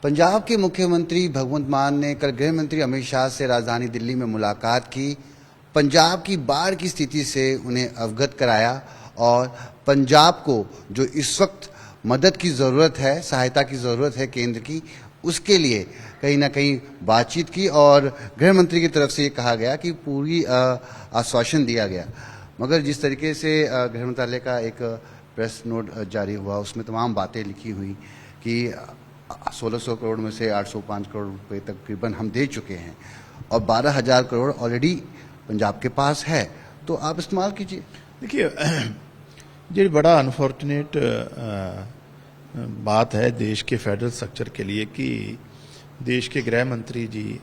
पंजाब के मुख्यमंत्री भगवंत मान ने कल गृह मंत्री अमित शाह से राजधानी दिल्ली में मुलाकात की। पंजाब की बाढ़ की स्थिति से उन्हें अवगत कराया और पंजाब को जो इस वक्त मदद की ज़रूरत है, सहायता की ज़रूरत है केंद्र की, उसके लिए कहीं ना कहीं बातचीत की और गृह मंत्री की तरफ से ये कहा गया कि पूरी आश्वासन दिया गया। मगर जिस तरीके से गृह मंत्रालय का एक प्रेस नोट जारी हुआ, उसमें तमाम बातें लिखी हुई कि 1600 करोड़ में से 805 करोड़ रुपए तकरीबन हम दे चुके हैं और 12,000 करोड़ ऑलरेडी पंजाब के पास है, तो आप इस्तेमाल कीजिए। देखिए, ये बड़ा अनफॉर्चुनेट बात है देश के फेडरल स्ट्रक्चर के लिए कि देश के गृह मंत्री जी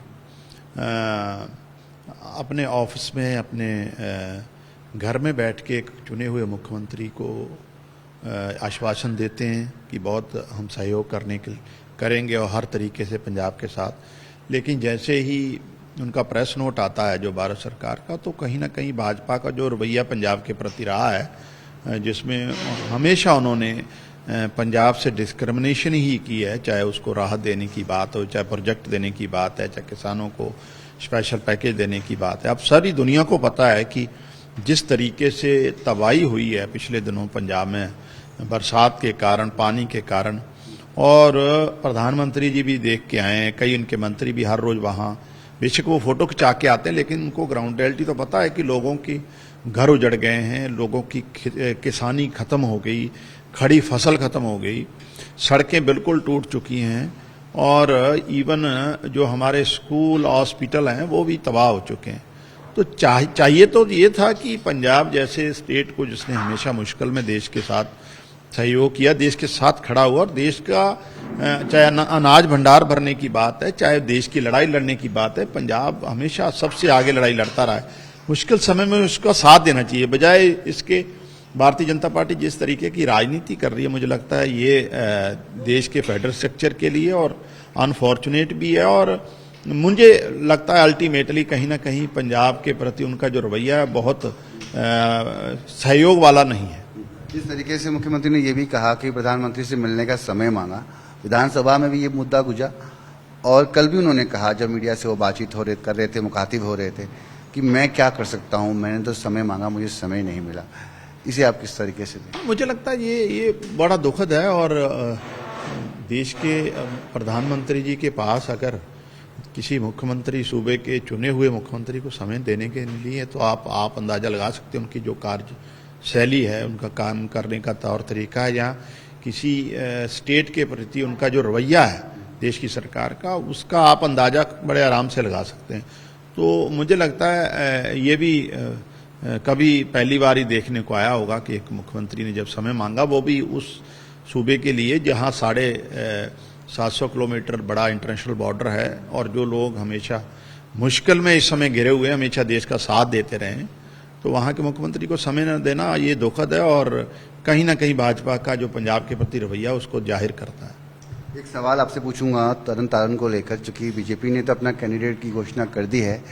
अपने ऑफिस में, अपने घर में बैठ के एक चुने हुए मुख्यमंत्री को आश्वासन देते हैं कि बहुत हम सहयोग करेंगे और हर तरीके से पंजाब के साथ, लेकिन जैसे ही उनका प्रेस नोट आता है जो भारत सरकार का, तो कहीं ना कहीं भाजपा का जो रवैया पंजाब के प्रति रहा है, जिसमें हमेशा उन्होंने पंजाब से डिस्क्रिमिनेशन ही की है, चाहे उसको राहत देने की बात हो, चाहे प्रोजेक्ट देने की बात है, चाहे किसानों को स्पेशल पैकेज देने की बात है। अब सारी दुनिया को पता है कि जिस तरीके से तबाही हुई है पिछले दिनों पंजाब में बरसात के कारण, पानी के कारण, और प्रधानमंत्री जी भी देख के आए हैं, कई उनके मंत्री भी हर रोज वहाँ, बेशक वो फोटो खिंचा के आते हैं, लेकिन उनको ग्राउंड रियलिटी तो पता है कि लोगों की घर उजड़ गए हैं, लोगों की किसानी खत्म हो गई, खड़ी फसल खत्म हो गई, सड़कें बिल्कुल टूट चुकी हैं और इवन जो हमारे स्कूल हॉस्पिटल हैं वो भी तबाह हो चुके हैं। तो चाहिए तो ये था कि पंजाब जैसे स्टेट को, जिसने हमेशा मुश्किल में देश के साथ सहयोग किया, देश के साथ खड़ा हुआ और देश का चाहे अनाज भंडार भरने की बात है, चाहे देश की लड़ाई लड़ने की बात है, पंजाब हमेशा सबसे आगे लड़ाई लड़ता रहा है। मुश्किल समय में उसका साथ देना चाहिए, बजाय इसके भारतीय जनता पार्टी जिस तरीके की राजनीति कर रही है, मुझे लगता है ये देश के फेडरल स्ट्रक्चर के लिए और अनफॉर्चुनेट भी है, और मुझे लगता है अल्टीमेटली कहीं ना कहीं पंजाब के प्रति उनका जो रवैया है बहुत सहयोग वाला नहीं है। जिस तरीके से मुख्यमंत्री ने यह भी कहा कि प्रधानमंत्री से मिलने का समय मांगा, विधानसभा में भी ये मुद्दा गुजा और कल भी उन्होंने कहा जब मीडिया से वो बातचीत कर रहे थे, मुखातिब हो रहे थे, कि मैं क्या कर सकता हूं, मैंने तो समय मांगा, मुझे समय नहीं मिला। इसे आप किस तरीके से दें? मुझे लगता है ये बड़ा दुखद है, और देश के प्रधानमंत्री जी के पास अगर किसी मुख्यमंत्री, सूबे के चुने हुए मुख्यमंत्री को समय देने के लिए, तो आप अंदाजा लगा सकते हैं उनकी जो कार्य शैली है, उनका काम करने का तौर तरीका है, या किसी स्टेट के प्रति उनका जो रवैया है देश की सरकार का, उसका आप अंदाजा बड़े आराम से लगा सकते हैं। तो मुझे लगता है ये भी कभी पहली बार ही देखने को आया होगा कि एक मुख्यमंत्री ने जब समय मांगा, वो भी उस सूबे के लिए जहां 750 किलोमीटर बड़ा इंटरनेशनल बॉर्डर है, और जो लोग हमेशा मुश्किल में इस समय घिरे हुए हमेशा देश का साथ देते रहे, तो वहां के मुख्यमंत्री को समय न देना ये दुखद है, और कहीं ना कहीं भाजपा का जो पंजाब के प्रति रवैया उसको जाहिर करता है। एक सवाल आपसे पूछूंगा तरन तारण को लेकर, चूंकि बीजेपी ने तो अपना कैंडिडेट की घोषणा कर दी है,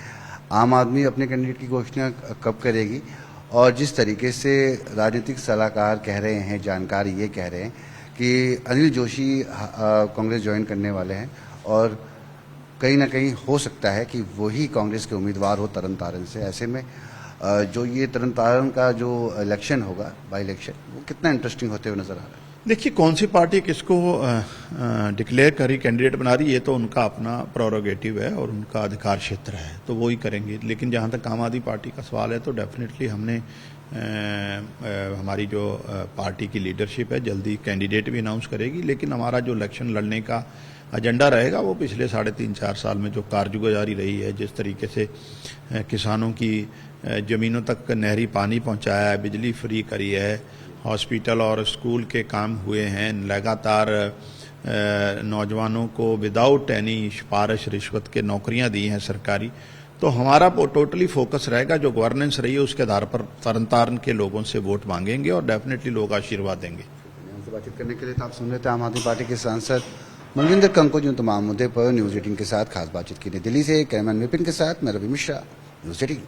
आम आदमी अपने कैंडिडेट की घोषणा कब करेगी? और जिस तरीके से राजनीतिक सलाहकार कह रहे हैं, जानकार ये कह रहे हैं कि अनिल जोशी कांग्रेस ज्वाइन करने वाले हैं और कहीं ना कहीं हो सकता है कि वही कांग्रेस के उम्मीदवार हो तरन तारण से। ऐसे में जो ये तरन तारण का जो इलेक्शन होगा, बाई इलेक्शन, वो कितना इंटरेस्टिंग होते हुए नजर आ रहा है? देखिए, कौन सी पार्टी किसको डिक्लेयर करी, कैंडिडेट बना रही, ये तो उनका अपना प्रोरोगेटिव है और उनका अधिकार क्षेत्र है, तो वो ही करेंगे। लेकिन जहाँ तक आम आदमी पार्टी का सवाल है, तो डेफिनेटली हमने हमारी जो पार्टी की लीडरशिप है जल्दी कैंडिडेट भी अनाउंस करेगी, लेकिन हमारा जो इलेक्शन लड़ने का एजेंडा रहेगा वो पिछले 3.5-4 साल में जो कारगुजारी रही है, जिस तरीके से किसानों की ज़मीनों तक नहरी पानी पहुँचाया है, बिजली फ्री करी है, हॉस्पिटल और स्कूल के काम हुए हैं, लगातार नौजवानों को विदाउट एनी सिफारिश रिश्वत के नौकरियां दी हैं सरकारी, तो हमारा टोटली फोकस रहेगा, जो गवर्नेंस रही है उसके आधार पर तरन तारण के लोगों से वोट मांगेंगे और डेफिनेटली लोग आशीर्वाद देंगे। हमसे बातचीत करने के लिए तो आप सुन रहे थे आम आदमी पार्टी के सांसद मनविंदर कंको, जो तमाम मुद्दे पर न्यूज 18 के साथ खास बातचीत की। दिल्ली से कैमरामैन विपिन के साथ मैं रवि मिश्रा, न्यूज 18।